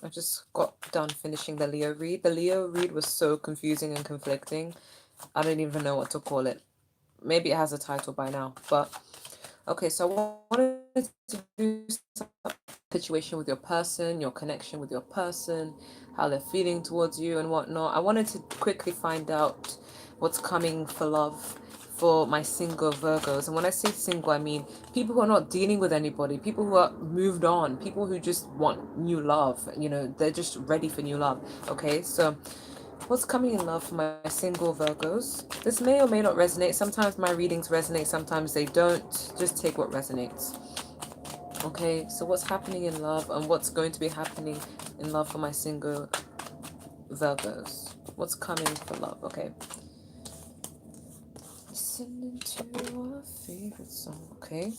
I just got done finishing the Leo read. The Leo read was so confusing and conflicting. I don't even know what to call it. Maybe it has a title by now. But okay, so I wanted to do situation with your person, your connection with your person, how they're feeling towards you and whatnot. I wanted to quickly find out what's coming for love for my single Virgos. And when I say single, I mean people who are not dealing with anybody, people who are moved on, people who just want new love. You know, they're just ready for new love. Okay, so what's coming in love for my single Virgos? This may or may not resonate. Sometimes my readings resonate, sometimes they don't. Just take what resonates. Okay, so what's happening in love and what's going to be happening in love for my single Virgos? What's coming for love? Okay. Listening to our favorite song. Okay.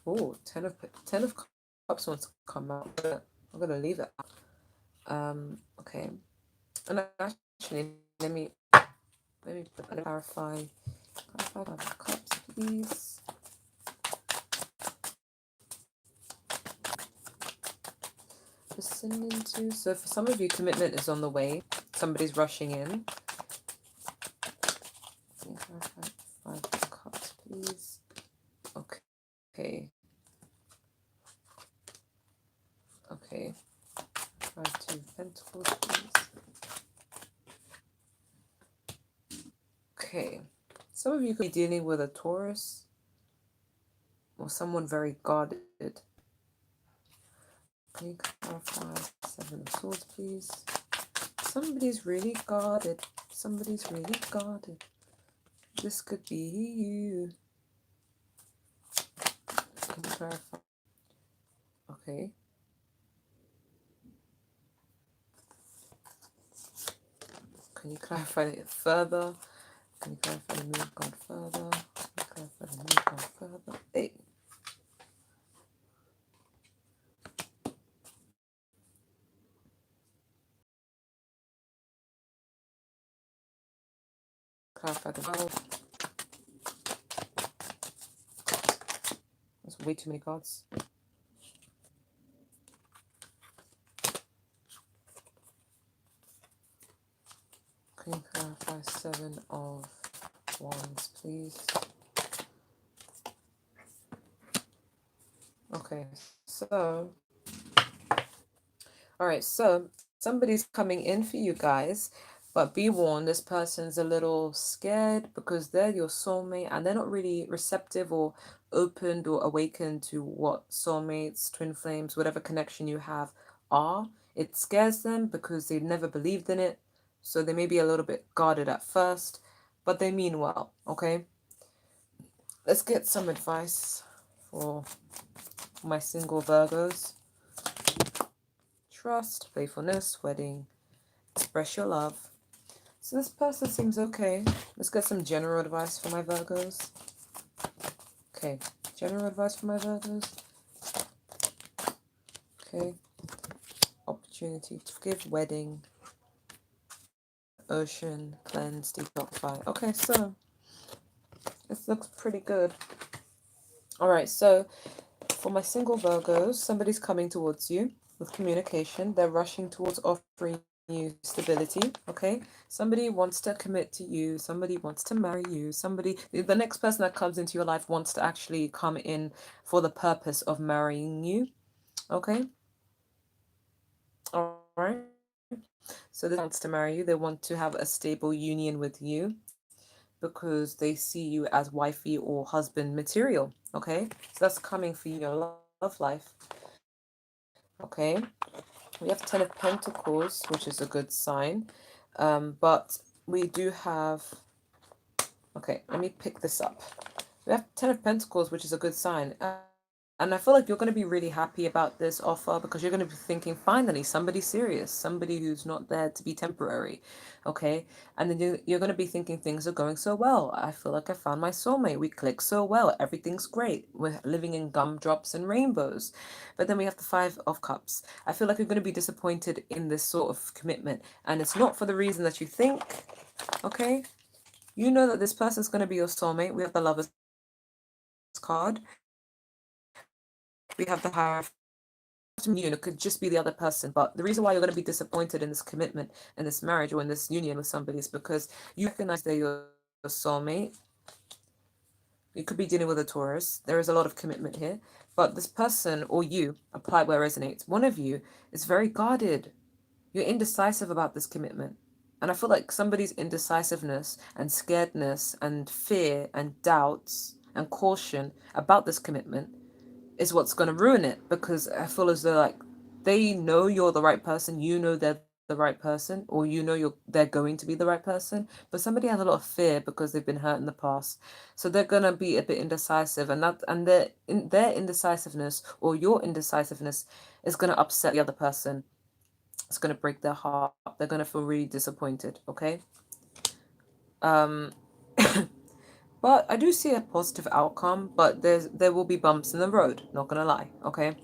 Oh, ten of cups wants to come out. I'm gonna leave it. Okay. And actually, let me clarify the cups, please. Listening to. So for some of you, commitment is on the way. Somebody's rushing in. Can you clarify 5 cups, please? Okay. Okay. 5 2 pentacles, please. Okay. Some of you could be dealing with a Taurus or someone very guarded. Can you clarify 7 of Swords, please? Somebody's really guarded. Somebody's really guarded. This could be you. Can you clarify? Okay. Can you clarify it further? Can you clarify the move gone further? Can you clarify the move gone further? Hey. Clarify the world. That's way too many cards. Can you clarify 7 of Wands, please? Okay, so all right, so somebody's coming in for you guys, but be warned, this person's a little scared because they're your soulmate and they're not really receptive or opened or awakened to what soulmates, twin flames, whatever connection you have are. It scares them because they've never believed in it. So they may be a little bit guarded at first, but they mean well, okay? Let's get some advice for my single Virgos. Trust, playfulness, wedding, express your love. So this person seems okay. Let's get some general advice for my Virgos. Okay, general advice for my Virgos. Okay, opportunity to forgive, wedding, ocean, cleanse, detoxify. Okay, so this looks pretty good. All right, so for my single Virgos, somebody's coming towards you with communication. They're rushing towards offering you stability. Okay, somebody wants to commit to you, somebody wants to marry you, somebody, the next person that comes into your life wants to actually come in for the purpose of marrying you. Okay, all right, so they wants to marry you, they want to have a stable union with you because they see you as wifey or husband material. Okay, so that's coming for you in your love life. Okay, we have 10 of Pentacles, which is a good sign. But we do have, okay, let me pick this up. We have 10 of Pentacles, which is a good sign. And I feel like you're going to be really happy about this offer because you're going to be thinking, finally, somebody serious, somebody who's not there to be temporary. Okay. And then you're going to be thinking things are going so well. I feel like I found my soulmate. We click so well. Everything's great. We're living in gumdrops and rainbows. But then we have the 5 of Cups. I feel like you're going to be disappointed in this sort of commitment. And it's not for the reason that you think. Okay. You know that this person's going to be your soulmate. We have the Lovers card. We have the Hierophant. It doesn't have to mean you, and it could just be the other person. But the reason why you're going to be disappointed in this commitment, in this marriage, or in this union with somebody is because you recognize they're your soulmate. You could be dealing with a Taurus. There is a lot of commitment here. But this person or you, apply where it resonates. One of you is very guarded. You're indecisive about this commitment. And I feel like somebody's indecisiveness and scaredness and fear and doubts and caution about this commitment is what's going to ruin it, because I feel as though like they know you're the right person, you know they're the right person, or you know they're going to be the right person, but somebody has a lot of fear because they've been hurt in the past, so they're going to be a bit indecisive, and their indecisiveness or your indecisiveness is going to upset the other person. It's going to break their heart. They're going to feel really disappointed. Okay. um but I do see a positive outcome, but there will be bumps in the road, not gonna lie. Okay.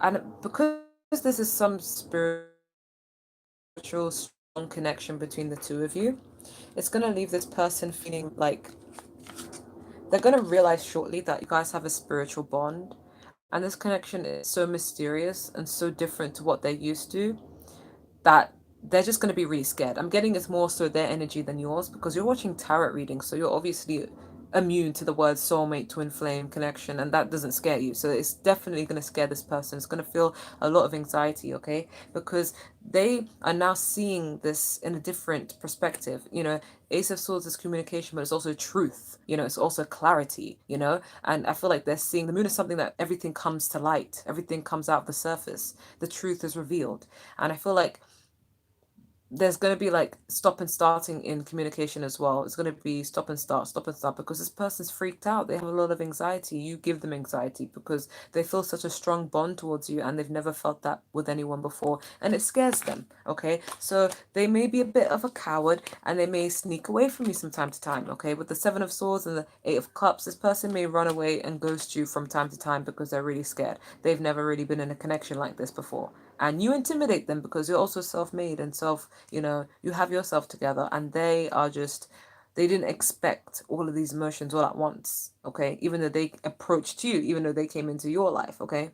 And because this is some spiritual strong connection between the two of you, it's going to leave this person feeling like they're going to realize shortly that you guys have a spiritual bond, and this connection is so mysterious and so different to what they're used to that they're just going to be really scared. I'm getting it's more so their energy than yours, because you're watching tarot readings, so you're obviously immune to the words soulmate, twin flame, connection, and that doesn't scare you. So it's definitely going to scare this person. It's going to feel a lot of anxiety, okay? Because they are now seeing this in a different perspective. Ace of Swords is communication, but it's also truth. It's also clarity. And I feel like they're seeing the moon is something that everything comes to light, everything comes out of the surface, the truth is revealed. And I feel like there's going to be like stop and starting in communication as well. It's going to be stop and start, because this person's freaked out. They have a lot of anxiety. You give them anxiety because they feel such a strong bond towards you, and they've never felt that with anyone before, and it scares them. Okay, so they may be a bit of a coward, and they may sneak away from you from time to time. Okay, with the Seven of Swords and the Eight of Cups, this person may run away and ghost you from time to time because they're really scared. They've never really been in a connection like this before, and you intimidate them because you're also self-made and you have yourself together, and they didn't expect all of these emotions all at once. Okay, even though they approached you, even though they came into your life. Okay,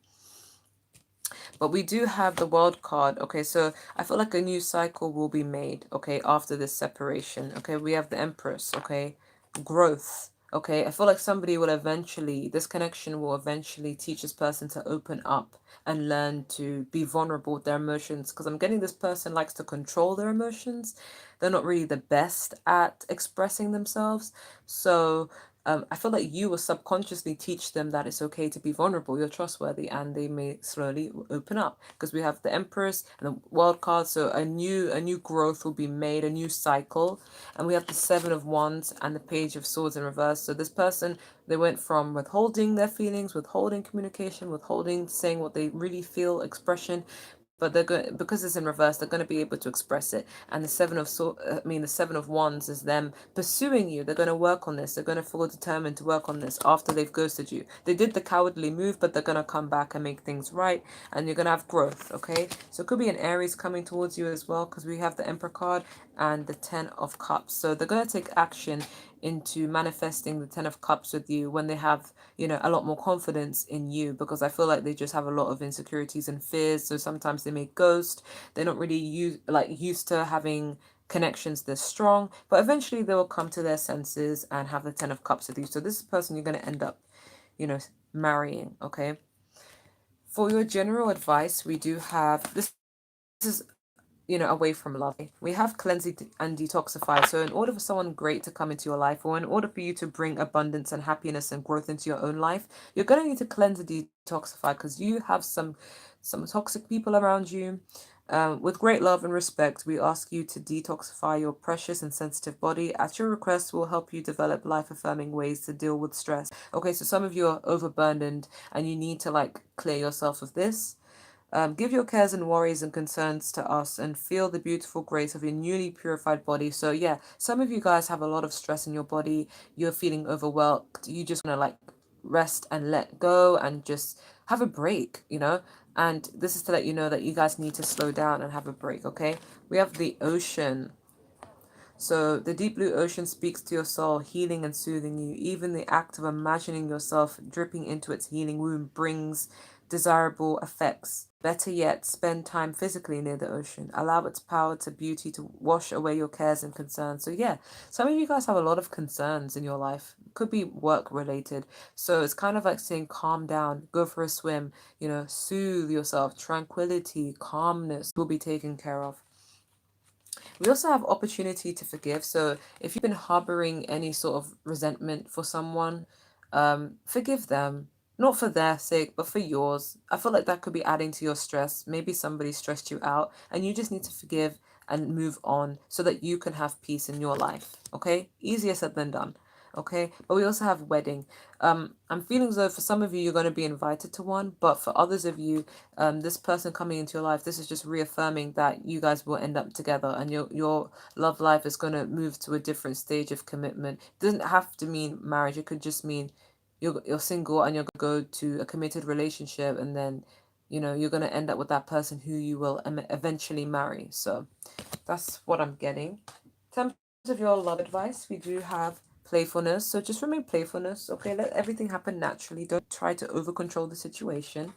but we do have the World card. Okay, so I feel like a new cycle will be made, okay, after this separation. Okay, we have the Empress. Okay, growth. Okay, I feel like this connection will eventually teach this person to open up and learn to be vulnerable with their emotions, because I'm getting this person likes to control their emotions. They're not really the best at expressing themselves. So I feel like you will subconsciously teach them that it's okay to be vulnerable, you're trustworthy, and they may slowly open up, because we have the Empress and the World card. So a new growth will be made, a new cycle. And we have the Seven of Wands and the Page of Swords in reverse. So this person, they went from withholding their feelings, withholding communication, withholding saying what they really feel, expression, but they're going, because it's in reverse, they're going to be able to express it. And the Seven of Wands is them pursuing you. They're going to work on this. They're going to feel determined to work on this after they've ghosted you. They did the cowardly move, but they're going to come back and make things right, and you're going to have growth. Okay, so it could be an Aries coming towards you as well, because we have the Emperor card and the Ten of Cups. So they're going to take action into manifesting the Ten of Cups with you when they have a lot more confidence in you, because I feel like they just have a lot of insecurities and fears. So sometimes they may ghost. They're not really used to having connections this strong, but eventually they will come to their senses and have the Ten of Cups with you. So this is the person you're going to end up you know marrying. Okay, for your general advice, we do have this is away from love. We have cleanse and detoxify. So in order for someone great to come into your life, or in order for you to bring abundance and happiness and growth into your own life, you're going to need to cleanse and detoxify, because you have some toxic people around you. With great love and respect, we ask you to detoxify your precious and sensitive body. At your request, we'll help you develop life-affirming ways to deal with stress. Okay, so some of you are overburdened and you need to clear yourself of this. Give your cares and worries and concerns to us, and feel the beautiful grace of your newly purified body. So yeah, some of you guys have a lot of stress in your body. You're feeling overwhelmed. You just want to rest and let go and just have a break. And this is to let you know that you guys need to slow down and have a break. Okay, we have the Ocean. So the deep blue ocean speaks to your soul, healing and soothing you. Even the act of imagining yourself dripping into its healing womb brings desirable effects. Better yet, spend time physically near the ocean. Allow its power to beauty to wash away your cares and concerns. So yeah, some of you guys have a lot of concerns in your life. Could be work related. So it's kind of like saying calm down, go for a swim, soothe yourself. Tranquility, calmness will be taken care of. We also have opportunity to forgive. So if you've been harboring any sort of resentment for someone, forgive them. Not for their sake, but for yours. I feel like that could be adding to your stress. Maybe somebody stressed you out, and you just need to forgive and move on so that you can have peace in your life. Okay? Easier said than done. Okay? But we also have wedding. I'm feeling as though for some of you, you're going to be invited to one, but for others of you, this person coming into your life, this is just reaffirming that you guys will end up together, and your love life is going to move to a different stage of commitment. It doesn't have to mean marriage. It could just mean you're single and you're going to go to a committed relationship, and then you're going to end up with that person who you will eventually marry. So that's what I'm getting. In terms of your love advice, we do have playfulness. So just remain playfulness, okay? Let everything happen naturally. Don't try to over control the situation.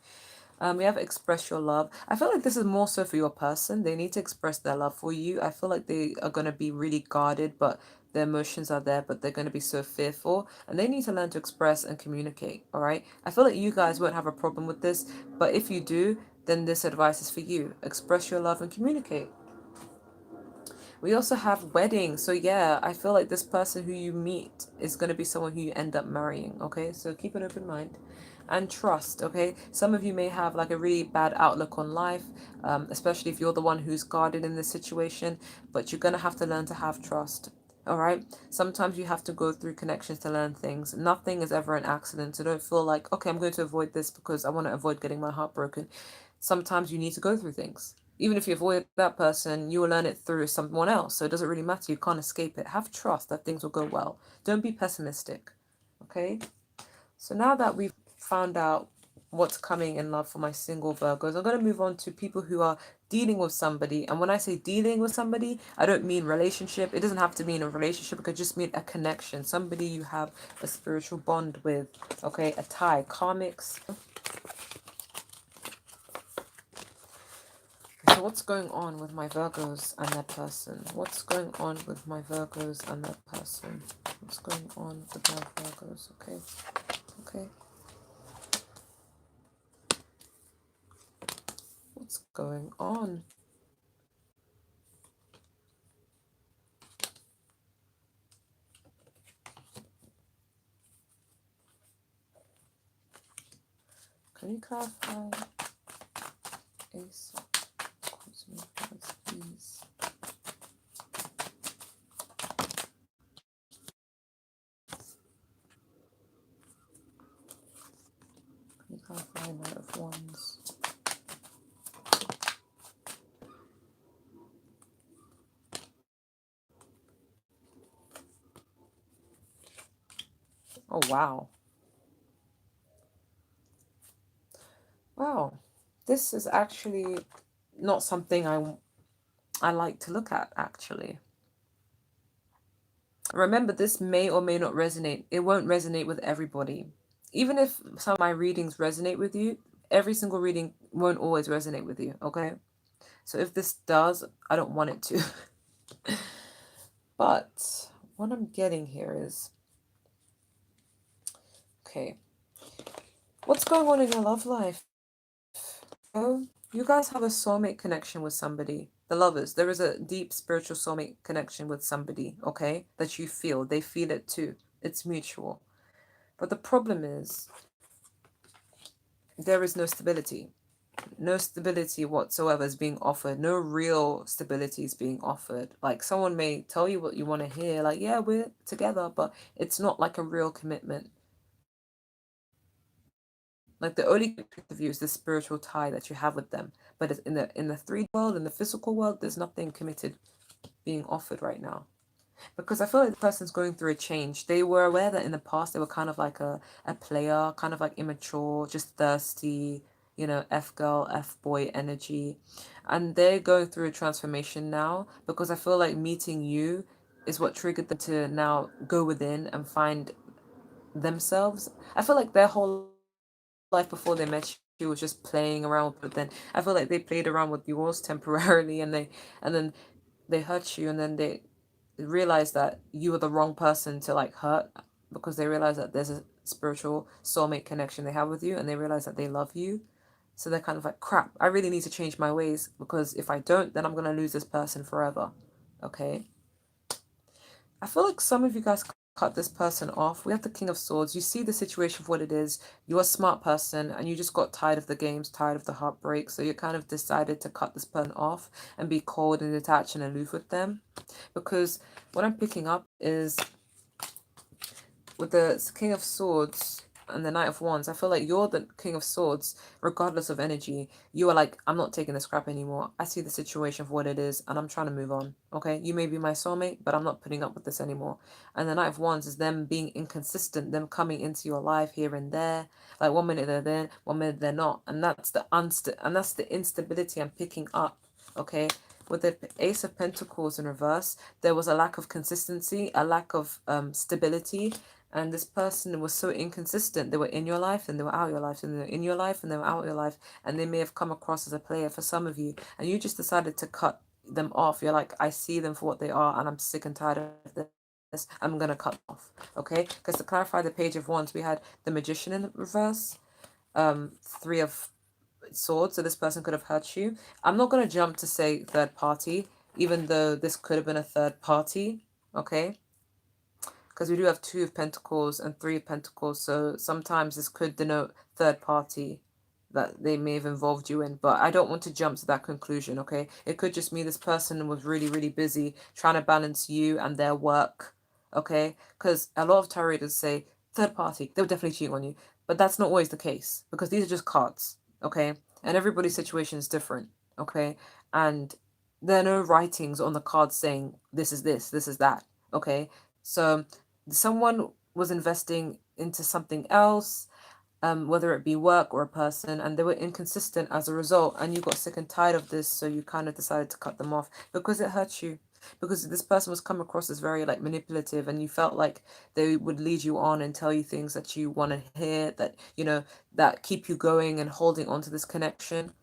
We have express your love. I feel like this is more so for your person. They need to express their love for you. I feel like they are going to be really guarded, but their emotions are there, but they're going to be so fearful, and they need to learn to express and communicate. All right. I feel like you guys won't have a problem with this, but if you do, then this advice is for you. Express your love and communicate. We also have weddings. So yeah, I feel like this person who you meet is going to be someone who you end up marrying. Okay, so keep an open mind. And trust. Okay, some of you may have like a really bad outlook on life, especially if you're the one who's guarded in this situation, but you're going to have to learn to have trust. All right, sometimes you have to go through connections to learn things. Nothing is ever an accident, so don't feel like, okay, I'm going to avoid this because I want to avoid getting my heart broken. Sometimes you need to go through things. Even if you avoid that person, you will learn it through someone else. So it doesn't really matter. You can't escape it. Have trust that things will go well. Don't be pessimistic. Okay? So now that we've found out what's coming in love for my single Virgos, I'm going to move on to people who are dealing with somebody. And when I say dealing with somebody, I don't mean relationship. It doesn't have to mean a relationship. It could just mean a connection. Somebody you have a spiritual bond with. Okay? A tie. Karmics. So what's going on with my Virgos and that person? What's going on with my Virgos and that person? What's going on with my Virgos? Okay. Okay. What's going on? Can you clarify? Ace of Cups, please. Can you clarify Knight of Wands? Oh, wow. Wow. This is actually not something I like to look at, actually. Remember, this may or may not resonate. It won't resonate with everybody. Even if some of my readings resonate with you, every single reading won't always resonate with you, okay? So if this does, I don't want it to. But what I'm getting here is, okay, what's going on in your love life? Oh, you guys have a soulmate connection with somebody. The lovers, there is a deep spiritual soulmate connection with somebody, okay, that you feel. They feel it too. It's mutual. But the problem is, there is no stability. No stability whatsoever is being offered. No real stability is being offered. Like, someone may tell you what you want to hear, like, yeah, we're together, but it's not like a real commitment. Like, the only of you is the spiritual tie that you have with them. But it's in the 3D world, in the physical world, there's nothing committed being offered right now. Because I feel like the person's going through a change. They were aware that in the past they were kind of like a player, kind of like immature, just thirsty, F girl, F boy energy. And they're going through a transformation now, because I feel like meeting you is what triggered them to now go within and find themselves. I feel like their whole life before they met you was just playing around with, but then I feel like they played around with yours temporarily, and then they hurt you, and then they realize that you were the wrong person to like hurt, because they realize that there's a spiritual soulmate connection they have with you, and they realize that they love you. So they're kind of like, crap, I really need to change my ways, because if I don't, then I'm going to lose this person forever. Okay. I feel like some of you guys cut this person off. We have the King of Swords. You see the situation for what it is. You're a smart person and you just got tired of the games, tired of the heartbreak. So you kind of decided to cut this person off and be cold and detached and aloof with them. Because what I'm picking up is with the King of Swords and the Knight of Wands, I feel like you're the King of Swords, regardless of energy. You are like, I'm not taking this crap anymore. I see the situation for what it is, and I'm trying to move on. Okay, you may be my soulmate, but I'm not putting up with this anymore. And the Knight of Wands is them being inconsistent, them coming into your life here and there. Like 1 minute they're there, 1 minute they're not, and that's the instability I'm picking up. Okay, with the Ace of Pentacles in reverse, there was a lack of consistency, a lack of stability, and this person was so inconsistent. They were in your life and they were out your life, and they were in your life and they were out your life, and they may have come across as a player for some of you, and you just decided to cut them off. You're like, I see them for what they are, and I'm sick and tired of this. I'm gonna cut them off. Okay, because to clarify the Page of Wands, we had the Magician in the reverse, Three of Swords, so this person could have hurt you. I'm not gonna jump to say third party, even though this could have been a third party. Okay, because we do have Two of Pentacles and Three of Pentacles, so sometimes this could denote third party that they may have involved you in, but I don't want to jump to that conclusion. Okay, it could just mean this person was really, really busy trying to balance you and their work. Okay, because a lot of tarot readers say third party, they were definitely cheating on you, but that's not always the case, because these are just cards. Okay, and everybody's situation is different. Okay, and there are no writings on the cards saying this is this, this is that. Okay, so someone was investing into something else, whether it be work or a person, and they were inconsistent as a result, and you got sick and tired of this, so you kind of decided to cut them off because it hurt you. Because this person was come across as very like manipulative, and you felt like they would lead you on and tell you things that you want to hear, that that keep you going and holding on to this connection.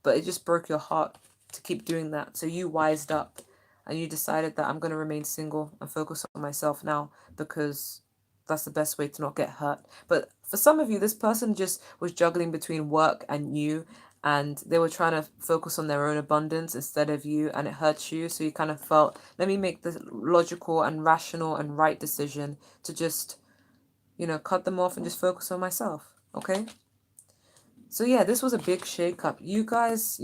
But it just broke your heart to keep doing that. So you wised up and you decided that I'm going to remain single and focus on myself now, because that's the best way to not get hurt. But for some of you, this person just was juggling between work and you, and they were trying to focus on their own abundance instead of you, and it hurt you. So you kind of felt, let me make the logical and rational and right decision to just, cut them off and just focus on myself. Okay? So yeah, this was a big shakeup. You guys,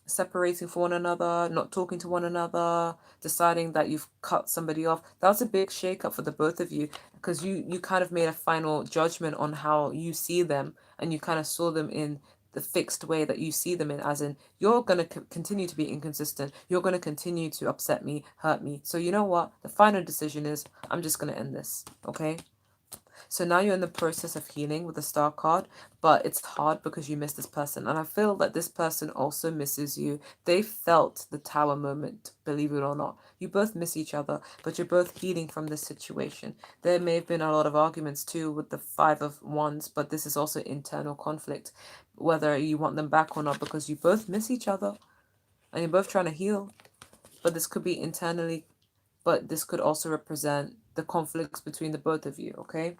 separating from one another, not talking to one another, deciding that you've cut somebody off. That was a big shakeup for the both of you, because you kind of made a final judgment on how you see them, and you kind of saw them in the fixed way that you see them in, as in, you're going to continue to be inconsistent. You're going to continue to upset me, hurt me. So you know what? The final decision is, I'm just going to end this. Okay? So now you're in the process of healing with the Star card, but it's hard because you miss this person. And I feel that this person also misses you. They felt the Tower moment, believe it or not. You both miss each other, but you're both healing from this situation. There may have been a lot of arguments too with the Five of Wands, but this is also internal conflict, whether you want them back or not, because you both miss each other and you're both trying to heal. But this could be internally, but this could also represent the conflicts between the both of you, okay?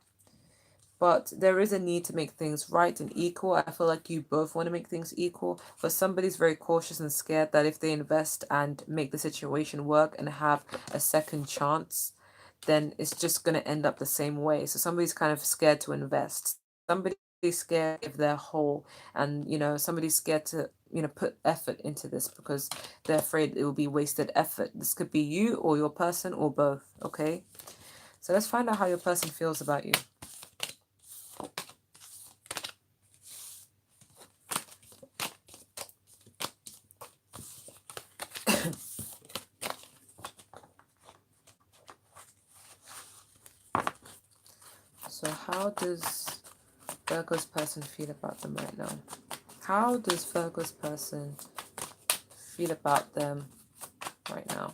But there is a need to make things right and equal. I feel like you both want to make things equal, but somebody's very cautious and scared that if they invest and make the situation work and have a second chance, then it's just going to end up the same way. So somebody's kind of scared to invest. Somebody's scared to give their whole, and somebody's scared to put effort into this because they're afraid it will be wasted effort. This could be you or your person or both. Okay, so let's find out how your person feels about you. So how does Virgo's person feel about them right now? How does Virgo's person feel about them right now?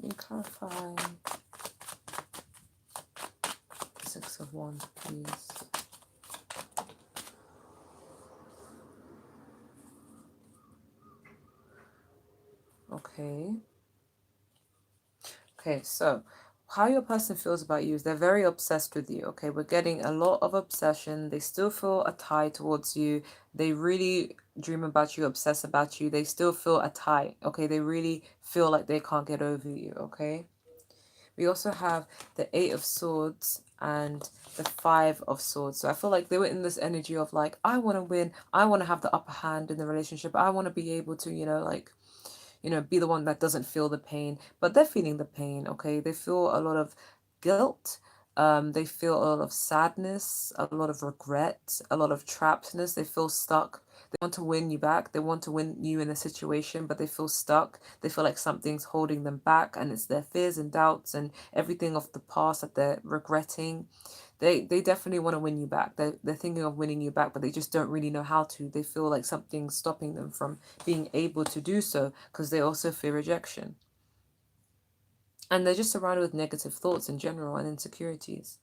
Can you clarify 6 of Wands, please? Okay. Okay, so how your person feels about you is they're very obsessed with you. Okay, we're getting a lot of obsession. They still feel a tie towards you. They really dream about you, obsess about you. They still feel a tie. Okay, they really feel like they can't get over you. Okay, we also have the 8 of Swords and the 5 of Swords. So I feel like they were in this energy of like, I want to win. I want to have the upper hand in the relationship. I want to be able to, like, be the one that doesn't feel the pain, but they're feeling the pain. Okay, they feel a lot of guilt. They feel a lot of sadness, a lot of regret, a lot of trappedness. They feel stuck. They want to win you back. They want to win you in a situation, but they feel stuck. They feel like something's holding them back, and it's their fears and doubts and everything of the past that they're regretting. They definitely want to win you back. They're thinking of winning you back, but they just don't really know how to. They feel like something's stopping them from being able to do so because they also fear rejection. And they're just surrounded with negative thoughts in general and insecurities.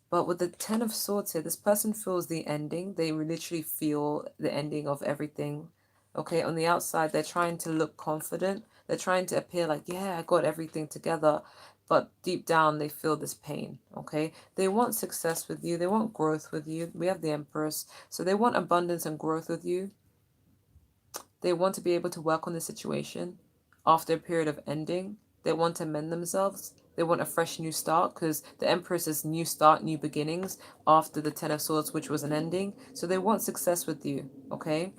But with the 10 of Swords here, this person feels the ending. They literally feel the ending of everything. Okay, on the outside, they're trying to look confident. They're trying to appear like, yeah, I got everything together. But deep down, they feel this pain. Okay, they want success with you. They want growth with you. We have the Empress. So they want abundance and growth with you. They want to be able to work on the situation after a period of ending. They want to mend themselves. They want a fresh new start because the Empress is new start, new beginnings after the 10 of Swords, which was an ending. So they want success with you, okay?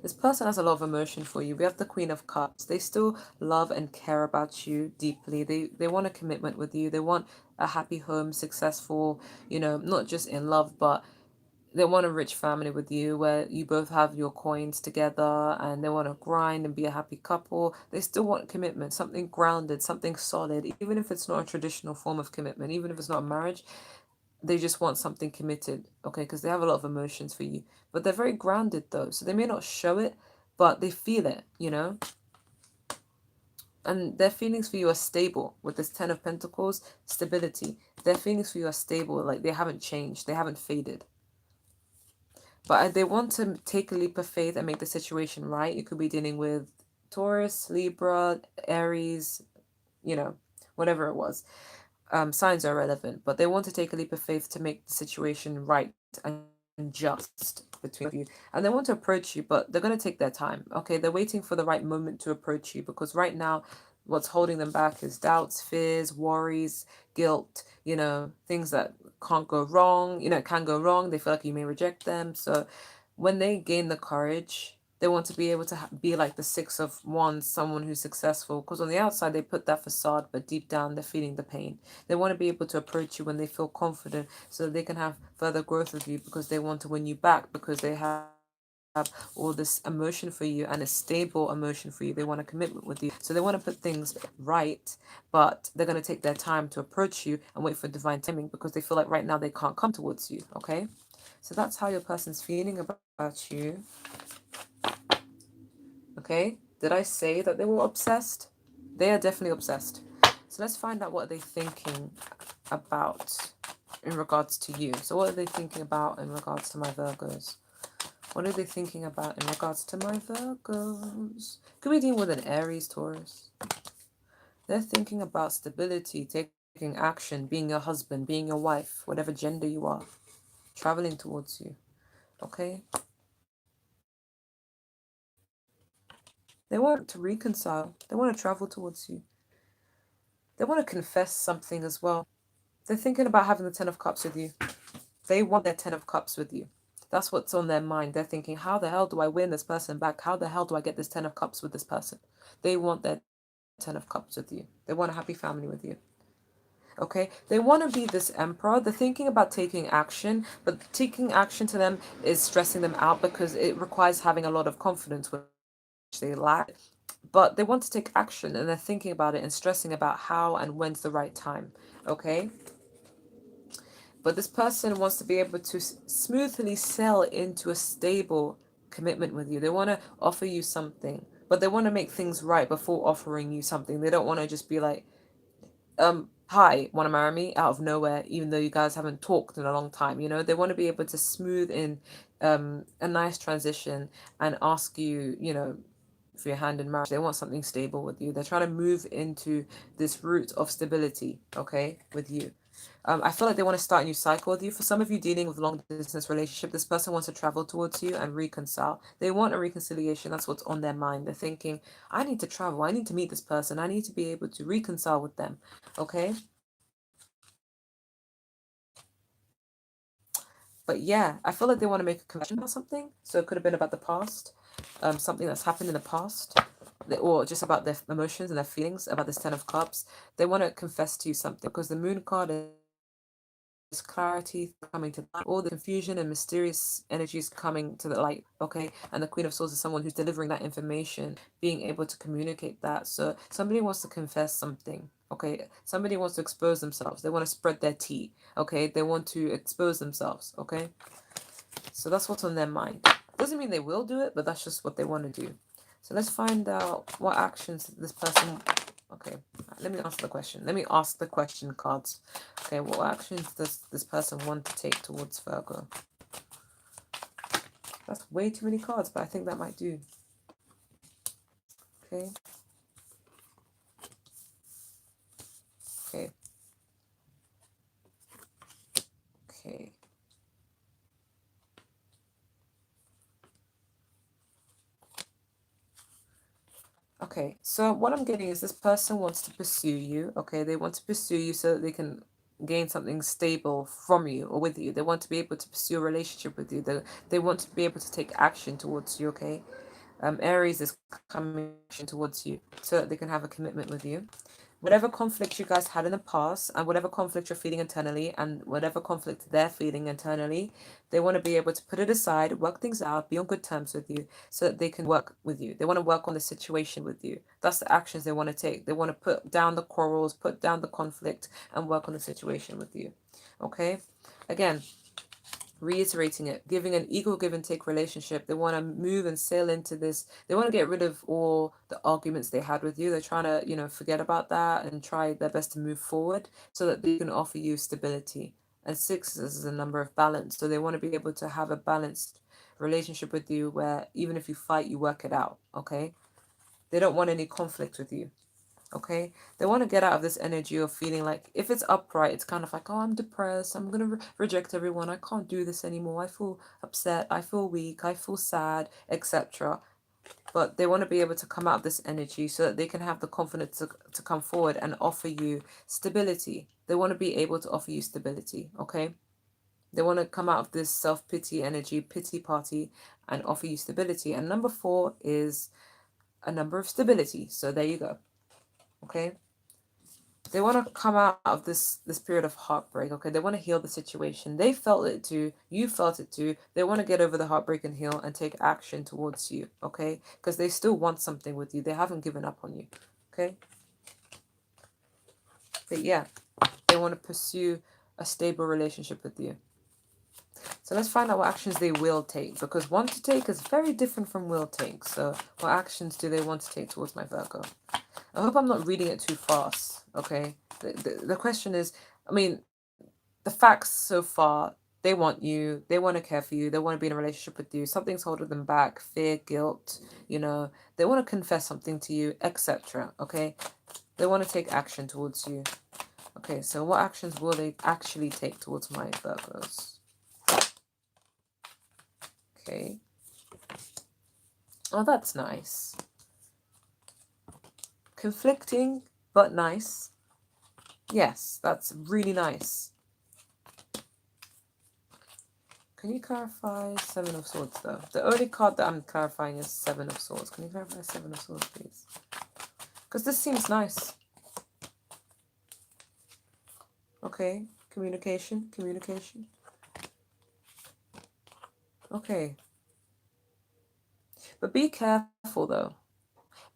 This person has a lot of emotion for you. We have the Queen of Cups. They still love and care about you deeply. They want a commitment with you. They want a happy home, successful, not just in love, but they want a rich family with you where you both have your coins together, and they want to grind and be a happy couple. They still want commitment, something grounded, something solid, even if it's not a traditional form of commitment, even if it's not a marriage. They just want something committed, okay? Because they have a lot of emotions for you, but they're very grounded though, so they may not show it, but they feel it. And their feelings for you are stable. With this 10 of Pentacles, stability. Their feelings for you are stable, like they haven't changed, they haven't faded. But they want to take a leap of faith and make the situation right. You could be dealing with Taurus, Libra, Aries, whatever it was. Signs are relevant, but they want to take a leap of faith to make the situation right and just between you. And they want to approach you, but they're going to take their time. Okay, they're waiting for the right moment to approach you because right now, what's holding them back is doubts, fears, worries, guilt, things that can't go wrong, can go wrong. They feel like you may reject them. So when they gain the courage, they want to be able to be like the 6 of Wands, someone who's successful. Because on the outside, they put that facade, but deep down, they're feeling the pain. They want to be able to approach you when they feel confident so that they can have further growth with you because they want to win you back because they have all this emotion for you and a stable emotion for you. They want a commitment with you. So they want to put things right, but they're going to take their time to approach you and wait for divine timing because they feel like right now they can't come towards you, okay? So that's how your person's feeling about you. Okay, did I say that they were obsessed? They are definitely obsessed. So let's find out what they're thinking about in regards to you. So what are they thinking about in regards to my Virgos? What are they thinking about in regards to my Virgos? Could we deal with an Aries, Taurus? They're thinking about stability, taking action, being your husband, being your wife, whatever gender you are, traveling towards you. Okay? They want to reconcile. They want to travel towards you. They want to confess something as well. They're thinking about having the 10 of Cups with you. They want their 10 of Cups with you. That's what's on their mind. They're thinking, how the hell do I win this person back? How the hell do I get this 10 of Cups with this person? They want their 10 of Cups with you. They want a happy family with you. Okay? They want to be this emperor. They're thinking about taking action, but taking action to them is stressing them out because it requires having a lot of confidence, which they lack. But they want to take action and they're thinking about it and stressing about how and when's the right time. Okay? But this person wants to be able to smoothly sell into a stable commitment with you. They want to offer you something. but they want to make things right before offering you something. They don't want to just be like, hi, want to marry me out of nowhere, even though you guys haven't talked in a long time. You know, they want to be able to smooth in a nice transition and ask you, you know, for your hand in marriage. They want something stable with you. They're trying to move into this route of stability, okay, with you. I feel like they want to start a new cycle with you. For some of you dealing with long distance relationship, this person wants to travel towards you and reconcile. They want a reconciliation. That's what's on their mind. They're thinking, I need to travel. I need to meet this person. I need to be able to reconcile with them. Okay. But yeah, I feel like they want to make a confession about something. So it could have been about the past, something that's happened in the past, or just about their emotions and their feelings about this Ten of Cups. They want to confess to you something because the Moon card is clarity coming to light, all the confusion and mysterious energies coming to the light, okay? And the Queen of Swords is someone who's delivering that information, being able to communicate that. So somebody wants to confess something, okay? Somebody wants to expose themselves. They want to spread their tea, okay? They want to expose themselves, okay? So that's what's on their mind. Doesn't mean they will do it, but that's just what they want to do. So let's find out what actions this person... Okay, let me ask the question. Let me ask the question cards. Okay, what actions does this person want to take towards Virgo? That's way too many cards, but I think that might do. Okay. Okay. Okay. Okay, so what I'm getting is this person wants to pursue you. Okay, they want to pursue you so that they can gain something stable from you or with you. They want to be able to pursue a relationship with you. They want to be able to take action towards you. Okay, Aries is coming towards you so that they can have a commitment with you. Whatever conflict you guys had in the past and whatever conflict you're feeling internally and whatever conflict they're feeling internally, they want to be able to put it aside, work things out, be on good terms with you so that they can work with you. They want to work on the situation with you. That's the actions they want to take. They want to put down the quarrels, put down the conflict and work on the situation with you. Okay? Again, reiterating it, giving an equal give and take relationship. They want to move and sail into this. They want to get rid of all the arguments they had with you. They're trying to, you know, forget about that and try their best to move forward so that they can offer you stability. And six is a number of balance. So they want to be able to have a balanced relationship with you where even if you fight, you work it out. Okay. They don't want any conflict with you. Okay, they want to get out of this energy of feeling like if it's upright, it's kind of like, oh, I'm depressed, I'm gonna reject everyone, I can't do this anymore, I feel upset, I feel weak, I feel sad, etc. But they want to be able to come out of this energy so that they can have the confidence to come forward and offer you stability. They want to be able to offer you stability. Okay, they want to come out of this self-pity energy, pity party, and offer you stability. And number 4 is a number of stability, so there you go. Okay, they want to come out of this period of heartbreak. Okay, they want to heal the situation. They felt it too, you felt it too. They want to get over the heartbreak and heal and take action towards you. Okay, because they still want something with you. They haven't given up on you. Okay, but yeah, they want to pursue a stable relationship with you. So let's find out what actions they will take, because want to take is very different from will take. So what actions do they want to take towards my Virgo? I hope I'm not reading it too fast. Okay, the question is, I mean, the facts so far, they want you, they want to care for you, they want to be in a relationship with you. Something's holding them back, fear, guilt, you know, they want to confess something to you, etc. Okay, they want to take action towards you. Okay, so what actions will they actually take towards my Virgos? Okay, oh, that's nice. Conflicting but nice. Yes, that's really nice. Can you clarify Seven of Swords, though? The only card that I'm clarifying is Seven of Swords. Can you clarify Seven of Swords, please? Because this seems nice. Okay. Communication. Communication. Okay. But be careful, though.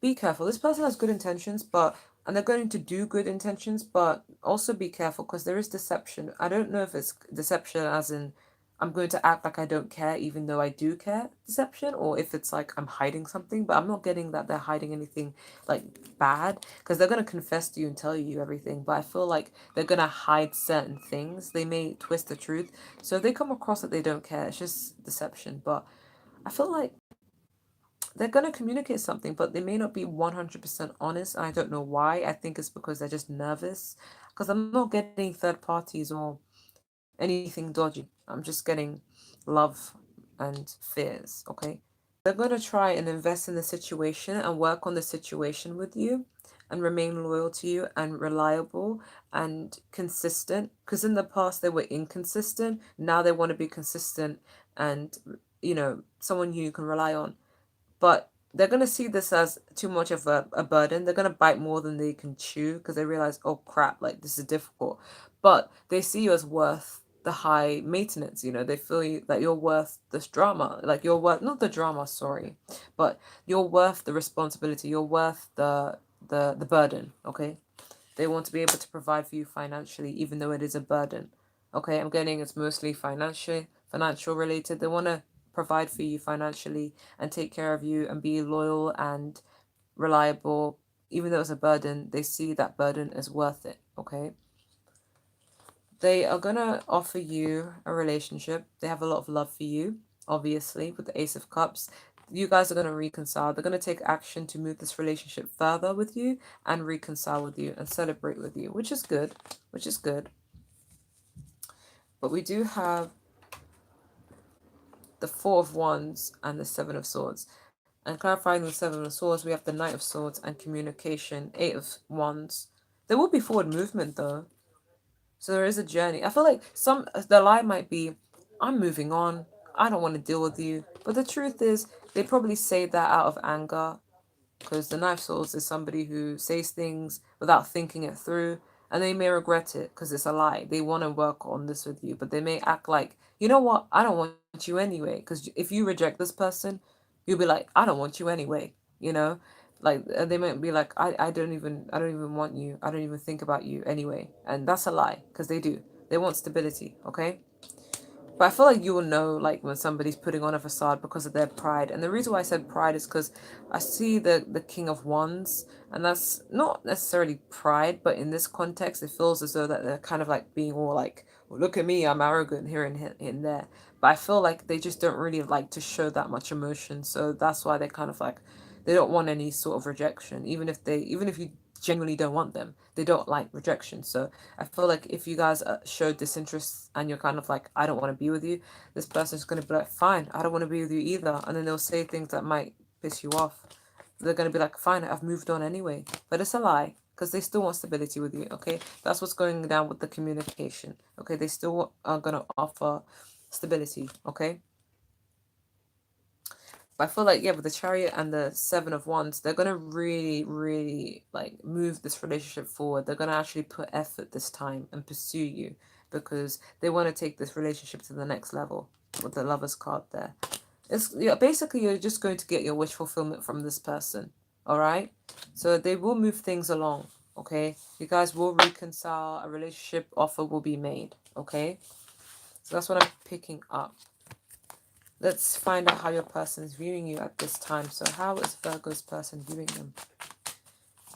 Be careful. This person has good intentions, but... And they're going to do good intentions, but also be careful because there is deception. I don't know if it's deception as in... I'm going to act like I don't care even though I do care deception, or if it's like I'm hiding something, but I'm not getting that they're hiding anything like bad, because they're going to confess to you and tell you everything, but I feel like they're going to hide certain things. They may twist the truth. So if they come across that they don't care, it's just deception. But I feel like they're going to communicate something, but they may not be 100% honest. And I don't know why. I think it's because they're just nervous, because I'm not getting third parties or anything dodgy. I'm just getting love and fears, okay? They're going to try and invest in the situation and work on the situation with you and remain loyal to you and reliable and consistent, because in the past they were inconsistent. Now they want to be consistent and, someone who you can rely on. But they're going to see this as too much of a burden. They're going to bite more than they can chew because they realize, oh crap, like this is difficult. But they see you as worth the high maintenance. They feel that you're worth this drama, like you're worth, not the drama, sorry, but you're worth the responsibility. You're worth the burden. Okay. They want to be able to provide for you financially, even though it is a burden. Okay, I'm getting it's mostly financial related. They want to provide for you financially and take care of you and be loyal and reliable. Even though it's a burden, they see that burden as worth it. Okay. They are going to offer you a relationship. They have a lot of love for you, obviously, with the Ace of Cups. You guys are going to reconcile. They're going to take action to move this relationship further with you and reconcile with you and celebrate with you, which is good, which is good. But we do have the Four of Wands and the Seven of Swords. And clarifying the Seven of Swords, we have the Knight of Swords and communication, Eight of Wands. There will be forward movement though. So there is a journey. I feel like the lie might be, I'm moving on. I don't want to deal with you. But the truth is, they probably say that out of anger, because the Knight of Swords is somebody who says things without thinking it through, and they may regret it because it's a lie. They want to work on this with you, but they may act like, you know what, I don't want you anyway. Because if you reject this person, you'll be like, I don't want you anyway. You know, like they might be like, I don't even want you. I don't even think about you anyway, and that's a lie because they do. They want stability. Okay. But I feel like you will know, like, when somebody's putting on a facade because of their pride. And the reason why I said pride is because I see the King of Wands, and that's not necessarily pride, but in this context, it feels as though that they're kind of like being all like, well, look at me, I'm arrogant here and here and there. But I feel like they just don't really like to show that much emotion, so that's why they kind of like, they don't want any sort of rejection, even if you genuinely don't want them, they don't like rejection. So I feel like if you guys show disinterest and you're kind of like, I don't want to be with you, this person's going to be like, fine, I don't want to be with you either. And then they'll say things that might piss you off. They're going to be like, fine, I've moved on anyway. But it's a lie because they still want stability with you, okay? That's what's going down with the communication, okay? They still are going to offer stability, okay? But I feel like, yeah, with the Chariot and the Seven of Wands, they're gonna really, really like move this relationship forward. They're gonna actually put effort this time and pursue you because they want to take this relationship to the next level with the Lovers card there. It's, yeah, basically you're just going to get your wish fulfillment from this person. All right, so they will move things along. Okay, you guys will reconcile. A relationship offer will be made. Okay, so that's what I'm picking up. Let's find out how your person is viewing you at this time. So how is Virgo's person viewing them?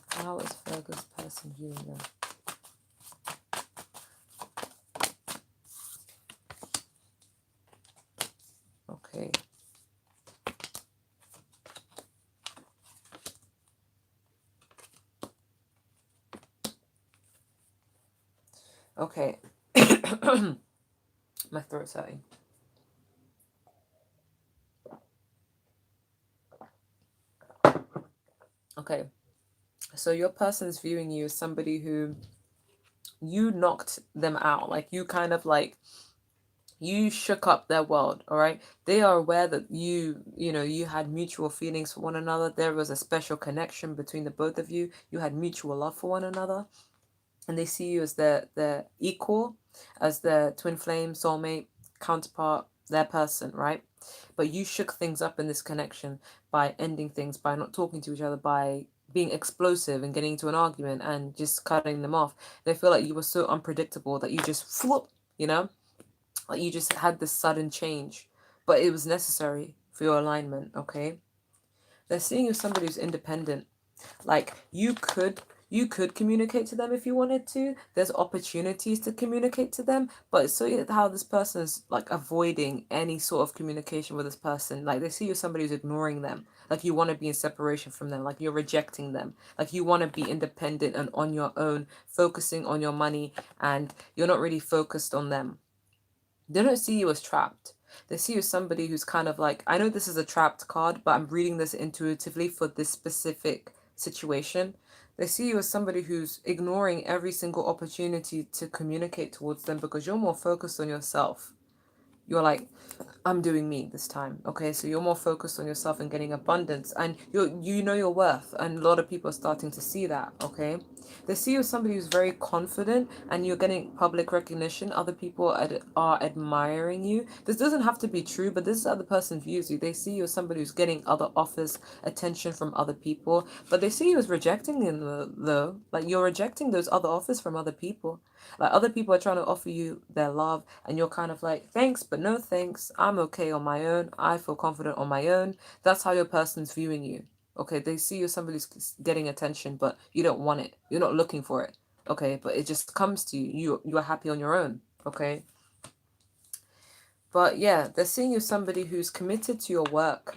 How is Virgo's person viewing them? Okay. Okay. My throat's hurting. Okay. So your person is viewing you as somebody who you knocked them out. Like you kind of like, you shook up their world. All right, they are aware that you had mutual feelings for one another. There was a special connection between the both of you. You had mutual love for one another, and they see you as their equal, as their twin flame, soulmate, counterpart, their person, right? But you shook things up in this connection by ending things, by not talking to each other, by being explosive and getting into an argument and just cutting them off. They feel like you were so unpredictable that you just flop, you know? Like you just had this sudden change, but it was necessary for your alignment, okay? They're seeing you as somebody who's independent. Like you could communicate to them if you wanted to. There's opportunities to communicate to them, but so how this person is like avoiding any sort of communication with this person. Like they see you as somebody who's ignoring them. Like you want to be in separation from them. Like you're rejecting them. Like you want to be independent and on your own, focusing on your money, and you're not really focused on them. They don't see you as trapped. They see you as somebody who's kind of like, I know this is a trapped card, but I'm reading this intuitively for this specific situation. They see you as somebody who's ignoring every single opportunity to communicate towards them because you're more focused on yourself. You're like, I'm doing me this time. Okay, so you're more focused on yourself and getting abundance, and you know your worth, and a lot of people are starting to see that. Okay, they see you as somebody who's very confident, and you're getting public recognition. Other people are admiring you. This doesn't have to be true, but this is how the person views you. They see you as somebody who's getting other offers, attention from other people, but they see you as rejecting them though. Like you're rejecting those other offers from other people. Like other people are trying to offer you their love, and you're kind of like, thanks, but no thanks. I'm okay on my own. I feel confident on my own. That's how your person's viewing you. Okay, they see you as somebody who's getting attention, but you don't want it. You're not looking for it. Okay, but it just comes to you. You are happy on your own. Okay, but yeah, they're seeing you as somebody who's committed to your work,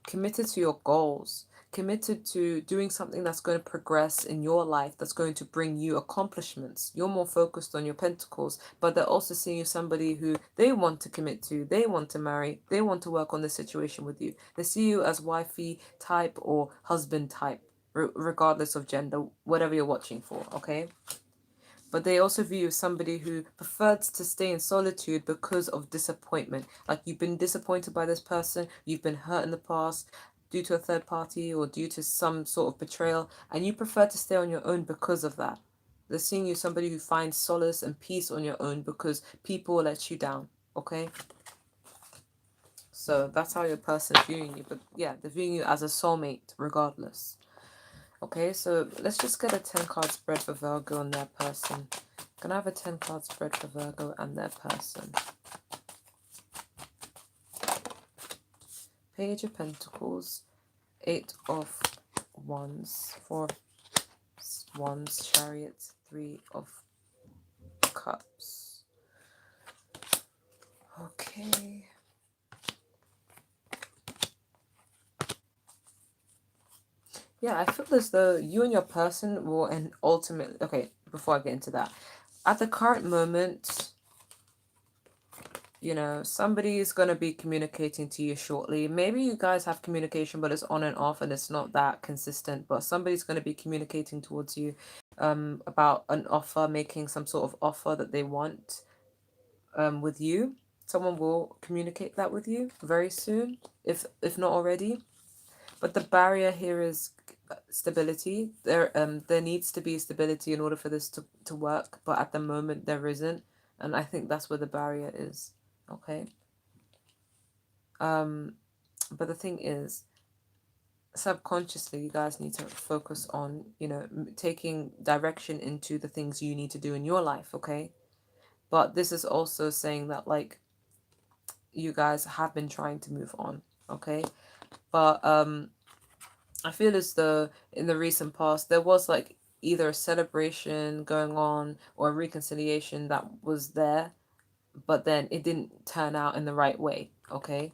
committed to your goals, committed to doing something that's going to progress in your life, that's going to bring you accomplishments. You're more focused on your pentacles, but they're also seeing you somebody who they want to commit to, they want to marry, they want to work on this situation with you. They see you as wifey type or husband type, regardless of gender, whatever you're watching for, okay? But they also view you as somebody who prefers to stay in solitude because of disappointment. Like you've been disappointed by this person, you've been hurt in the past due to a third party or due to some sort of betrayal, and you prefer to stay on your own because of that. They're seeing you somebody who finds solace and peace on your own because people let you down. Okay? So that's how your person's viewing you. But yeah, they're viewing you as a soulmate regardless. Okay, so let's just get a 10 card spread for Virgo and their person. Can I have a 10 card spread for Virgo and their person? Page of Pentacles, 8 of Wands, 4 of Wands, Chariot, 3 of Cups. Okay. Yeah, I feel as though you and your person will, and ultimately, okay, before I get into that, at the current moment, you know, somebody is going to be communicating to you shortly. Maybe you guys have communication, but it's on and off and it's not that consistent. But somebody's going to be communicating towards you about an offer, making some sort of offer that they want with you. Someone will communicate that with you very soon, if not already. But the barrier here is stability. There needs to be stability in order for this to work, but at the moment there isn't, and I think that's where the barrier is. Okay. But the thing is, subconsciously, you guys need to focus on, you know, taking direction into the things you need to do in your life, okay? But this is also saying that, like, you guys have been trying to move on, okay? But I feel as though in the recent past, there was, like, either a celebration going on or a reconciliation that was there, but then it didn't turn out in the right way, okay?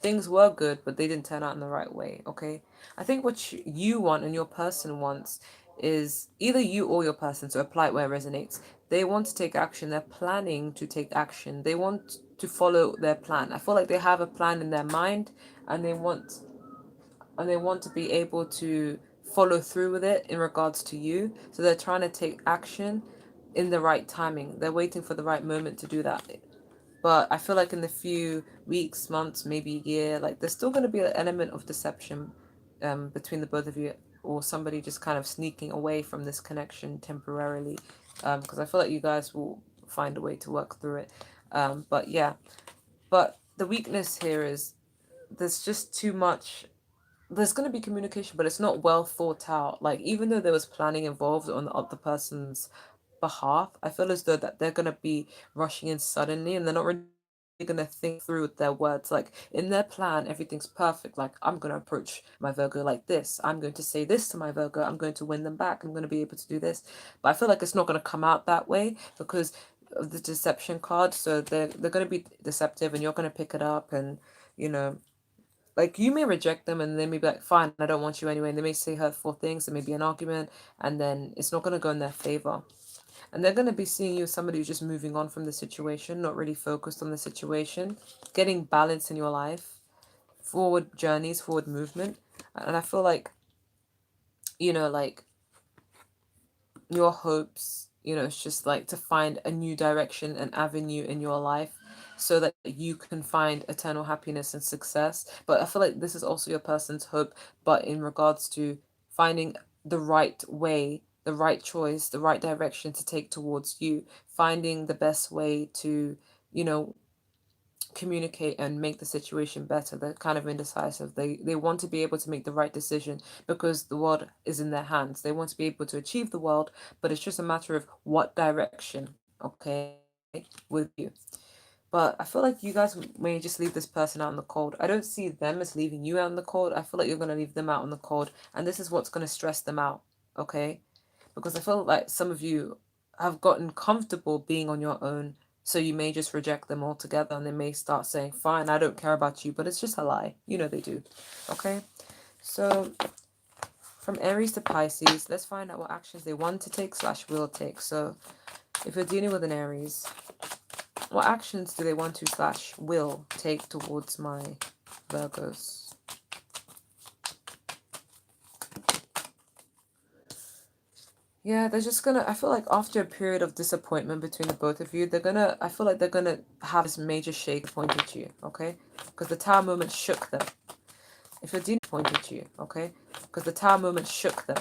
Things were good, but they didn't turn out in the right way, okay? I think what you want and your person wants is either you or your person, so apply it where it resonates. They want to take action. They're planning to take action. They want to follow their plan. I feel like they have a plan in their mind, and they want to be able to follow through with it in regards to you. So they're trying to take action in the right timing. They're waiting for the right moment to do that. But I feel like in the few weeks, months, maybe a year, like there's still going to be an element of deception between the both of you, or somebody just kind of sneaking away from this connection temporarily. Because I feel like you guys will find a way to work through it. But yeah, but the weakness here is there's just too much. There's going to be communication, but it's not well thought out. Like, even though there was planning involved on the other person's behalf. I feel as though that they're going to be rushing in suddenly, and they're not really going to think through their words. Like in their plan, everything's perfect. Like, I'm going to approach my Virgo like this. I'm going to say this to my Virgo. I'm going to win them back. I'm going to be able to do this. But I feel like it's not going to come out that way because of the deception card. So they're going to be deceptive, and you're going to pick it up, and you know, like you may reject them and they may be like, fine, I don't want you anyway. And they may say hurtful things. There may be an argument, and then it's not going to go in their favor. And they're going to be seeing you as somebody who's just moving on from the situation, not really focused on the situation, getting balance in your life, forward journeys, forward movement. And I feel like, like your hopes, it's just like to find a new direction, an avenue in your life so that you can find eternal happiness and success. But I feel like this is also your person's hope, but in regards to finding the right way, the right choice, the right direction to take towards you, finding the best way to, you know, communicate and make the situation better. They're kind of indecisive. They want to be able to make the right decision because the world is in their hands. They want to be able to achieve the world, but it's just a matter of what direction, okay, with you. But I feel like you guys may just leave this person out in the cold. I don't see them as leaving you out in the cold. I feel like you're going to leave them out in the cold, and this is what's going to stress them out, okay? Because I feel like some of you have gotten comfortable being on your own, so you may just reject them altogether, and they may start saying, fine, I don't care about you, but it's just a lie. You know they do, okay? So from Aries to Pisces, let's find out what actions they want to take / will take. So if you're dealing with an Aries, what actions do they want to / will take towards my Virgos? Yeah, they're just gonna, I feel like after a period of disappointment between the both of you, I feel like they're gonna have this major shake pointed at you, okay? Because the Tower moment shook them. If you're dealing pointed at you, okay? Because the Tower moment shook them.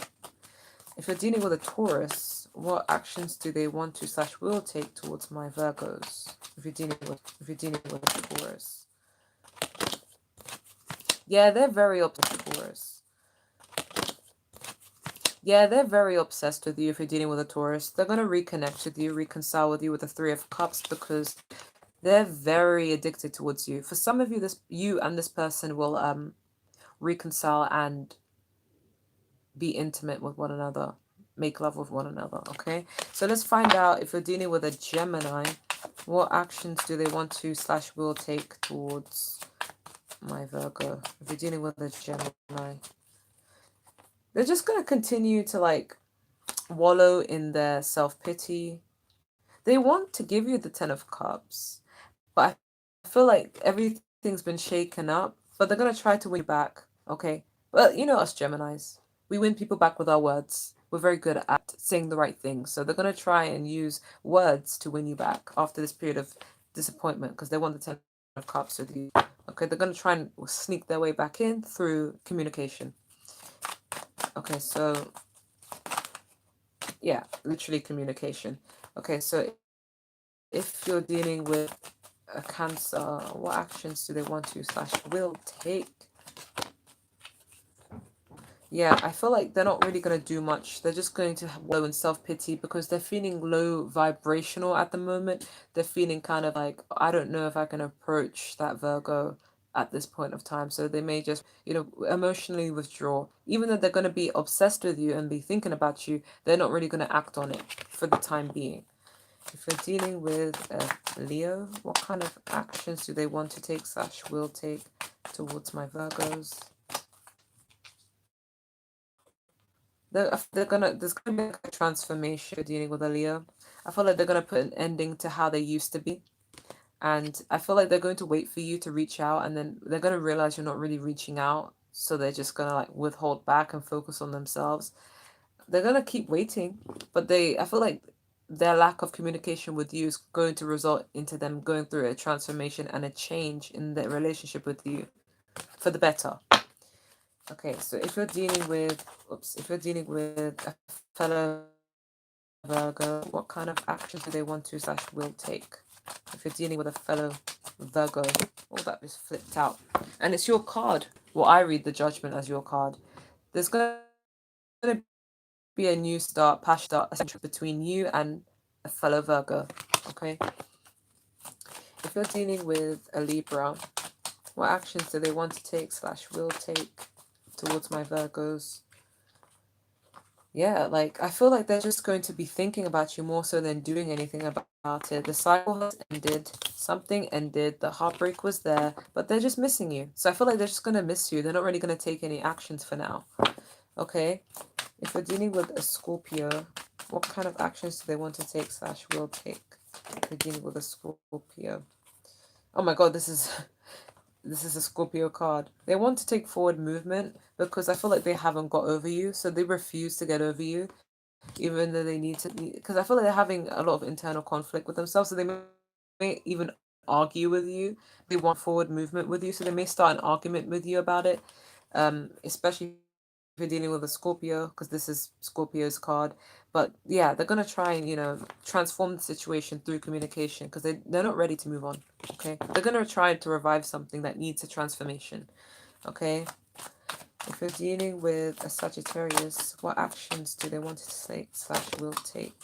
If you're dealing with a Taurus, what actions do they want to / will take towards my Virgos? If you're dealing with a Taurus. Yeah, they're very upset with Taurus. Yeah, they're very obsessed with you if you're dealing with a Taurus. They're going to reconnect with you, reconcile with you with the Three of Cups because they're very addicted towards you. For some of you, you and this person will reconcile and be intimate with one another, make love with one another, okay? So let's find out if you're dealing with a Gemini, what actions do they want to / will take towards my Virgo? If you're dealing with a Gemini, they're just going to continue to like wallow in their self-pity. They want to give you the Ten of Cups, but I feel like everything's been shaken up, but they're going to try to win you back, okay? Well, you know us Geminis. We win people back with our words. We're very good at saying the right thing. So they're going to try and use words to win you back after this period of disappointment because they want the Ten of Cups with you. Okay, they're going to try and sneak their way back in through communication. Okay, so yeah, literally communication. Okay, so if you're dealing with a Cancer, what actions do they want to / will take? Yeah, I feel like they're not really going to do much. They're just going to wallow in self-pity because they're feeling low vibrational at the moment. They're feeling kind of like, I don't know if I can approach that Virgo at this point of time. So they may just, emotionally withdraw. Even though they're going to be obsessed with you and be thinking about you, they're not really going to act on it for the time being. If you're dealing with a Leo, what kind of actions do they want to take / will take towards my Virgos? There's gonna be like a transformation if you're dealing with a Leo. I feel like they're gonna put an ending to how they used to be. And I feel like they're going to wait for you to reach out and then they're gonna realize you're not really reaching out. So they're just gonna like withhold back and focus on themselves. They're gonna keep waiting, but I feel like their lack of communication with you is going to result into them going through a transformation and a change in their relationship with you for the better. Okay, so if you're dealing with a fellow Virgo, what kind of actions do they want to / will take? If you're dealing with a fellow Virgo, all that is flipped out. And it's your card. Well, I read the judgment as your card. There's going to be a change be a new start, passion start, between you and a fellow Virgo. Okay. If you're dealing with a Libra, what actions do they want to take slash will take towards my Virgos? Yeah, like I feel like they're just going to be thinking about you more so than doing anything about it. The cycle has ended, something ended, the heartbreak was there, but they're just missing you. So I feel like they're just going to miss you. They're not really going to take any actions for now. Okay? If we're dealing with a Scorpio, what kind of actions do they want to take slash will take? If we're dealing with a Scorpio. Oh my god, this is a Scorpio card. They want to take forward movement because I feel like they haven't got over you, so they refuse to get over you, even though they need to. Because I feel like they're having a lot of internal conflict with themselves, so they may even argue with you. They want forward movement with you, so they may start an argument with you about it. Especially if you're dealing with a Scorpio, because this is Scorpio's card. But yeah, they're gonna try and transform the situation through communication because they're not ready to move on. Okay, they're gonna try to revive something that needs a transformation. Okay, if you're dealing with a Sagittarius, what actions do they want to take slash will take?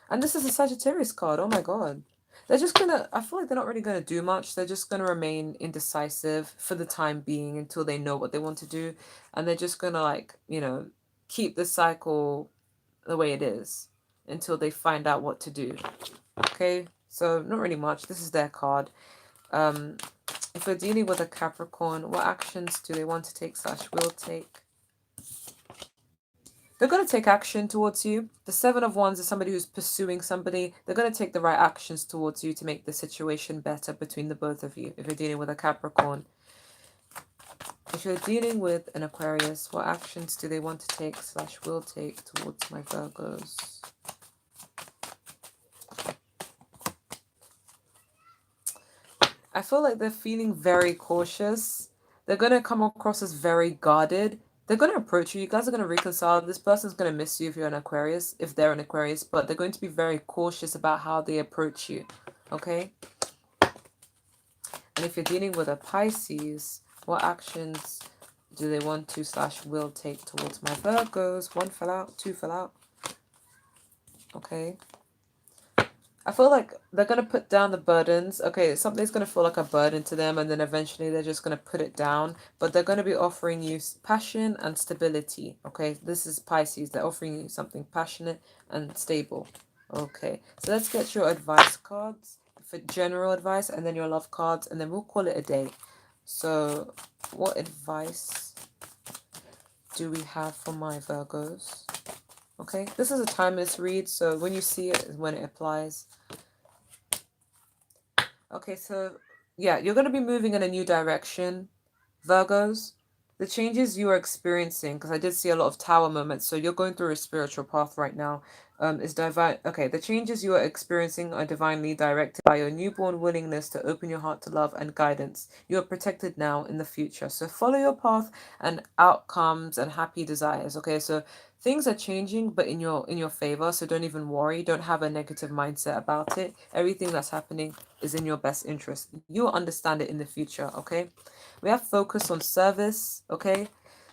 And this is a Sagittarius card. Oh my god. They're just gonna, I feel like they're not really gonna do much. They're just gonna remain indecisive for the time being until they know what they want to do. And they're just gonna, like, keep the cycle the way it is until they find out what to do. Okay? So, not really much. This is their card. Um, if we're dealing with a Capricorn, what actions do they want to take slash will take? They're going to take action towards you. The Seven of Wands is somebody who's pursuing somebody. They're going to take the right actions towards you to make the situation better between the both of you if you're dealing with a Capricorn. If you're dealing with an Aquarius, what actions do they want to take slash will take towards my Virgos? I feel like they're feeling very cautious. They're going to come across as very guarded. They're going to approach you. You guys are going to reconcile. This person's going to miss you if you're an Aquarius, if they're an Aquarius, but they're going to be very cautious about how they approach you. Okay? And if you're dealing with a Pisces, what actions do they want to slash will take towards my Virgos? One fell out, two fell out. Okay. I feel like they're going to put down the burdens. Okay, something's going to feel like a burden to them, and then eventually they're just going to put it down. But they're going to be offering you passion and stability. Okay, this is Pisces. They're offering you something passionate and stable. Okay, so let's get your advice cards for general advice, and then your love cards, and then we'll call it a day. So, what advice do we have for my Virgos? Okay, this is a timeless read, so when you see it is when it applies. Okay, so yeah, you're going to be moving in a new direction, Virgos. The changes you are experiencing, because I did see a lot of tower moments, so you're going through a spiritual path right now, is divine. Okay, the changes you are experiencing are divinely directed by your newborn willingness to open your heart to love and guidance. You are protected now in the future. So follow your path and outcomes and happy desires. Okay, so things are changing, but in your favor. So don't even worry. Don't have a negative mindset about it. Everything that's happening is in your best interest. You'll understand it in the future. Okay. We have focus on service, okay?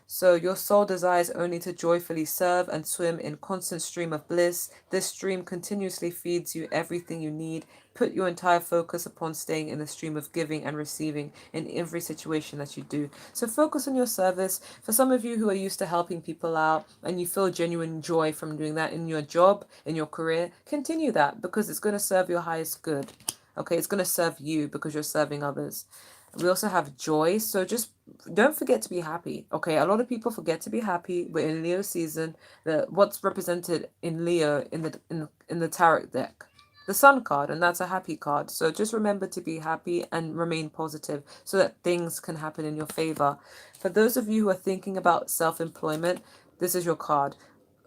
So your soul desires only to joyfully serve and swim in constant stream of bliss. This stream continuously feeds you everything you need. Put your entire focus upon staying in the stream of giving and receiving in every situation that you do. So focus on your service. For some of you who are used to helping people out and you feel genuine joy from doing that in your job, in your career, continue that because it's going to serve your highest good. Okay, it's going to serve you because you're serving others. We also have joy. So just don't forget to be happy. Okay, a lot of people forget to be happy. We're in Leo season. What's represented in Leo in the tarot deck? The Sun card, and that's a happy card. So just remember to be happy and remain positive so that things can happen in your favor. For those of you who are thinking about self-employment, this is your card.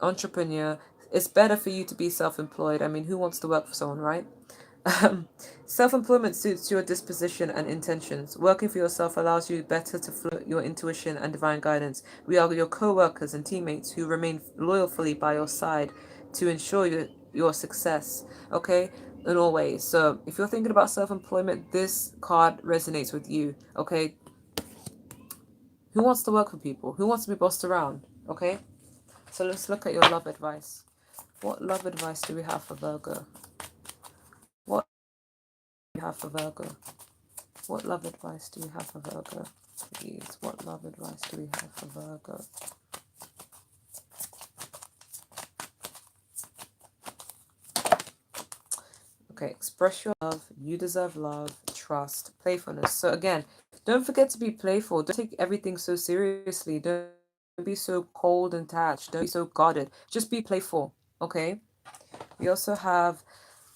Entrepreneur. It's better for you to be self-employed. I mean, who wants to work for someone, right? Self-employment suits your disposition and intentions. Working for yourself allows you better to flow your intuition and divine guidance. We are your co-workers and teammates who remain loyally by your side to ensure your success, okay, in all ways. So if you're thinking about self-employment, this card resonates with you, okay? Who wants to work for people? Who wants to be bossed around, okay? So let's look at your love advice. What love advice do we have for Virgo? What do we have for Virgo? What love advice do we have for Virgo? Please, what love advice do we have for Virgo? Okay, express your love. You deserve love, trust, playfulness. So again, don't forget to be playful. Don't take everything so seriously. Don't be so cold and attached. Don't be so guarded. Just be playful. Okay. We also have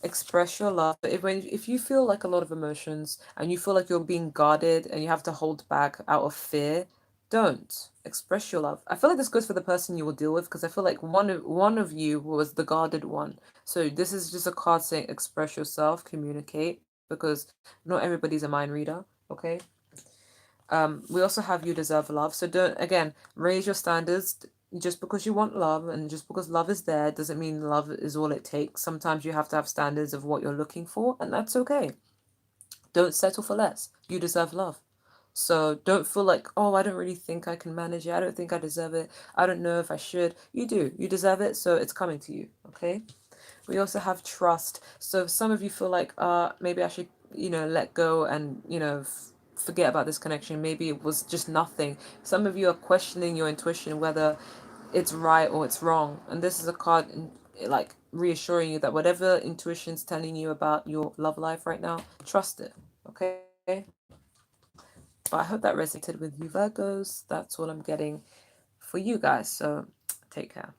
express your love. But if you feel like a lot of emotions and you feel like you're being guarded and you have to hold back out of fear, don't express your love. I feel like this goes for the person you will deal with, because I feel like one of you was the guarded one. So this is just a card saying express yourself, communicate, because not everybody's a mind reader. Okay. We also have you deserve love. So don't, again, raise your standards. Just because you want love and just because love is there doesn't mean love is all it takes. Sometimes you have to have standards of what you're looking for, and that's okay. Don't settle for less. You deserve love. So don't feel like, oh, I don't really think I can manage it. I don't think I deserve it. I don't know if I should. You do. You deserve it. So it's coming to you. Okay. We also have trust. So some of you feel like, maybe I should, let go and, forget about this connection. Maybe it was just nothing. Some of you are questioning your intuition, whether it's right or it's wrong. And this is a card like reassuring you that whatever intuition's telling you about your love life right now, trust it. Okay. But I hope that resonated with you, Virgos. That's all I'm getting for you guys. So take care.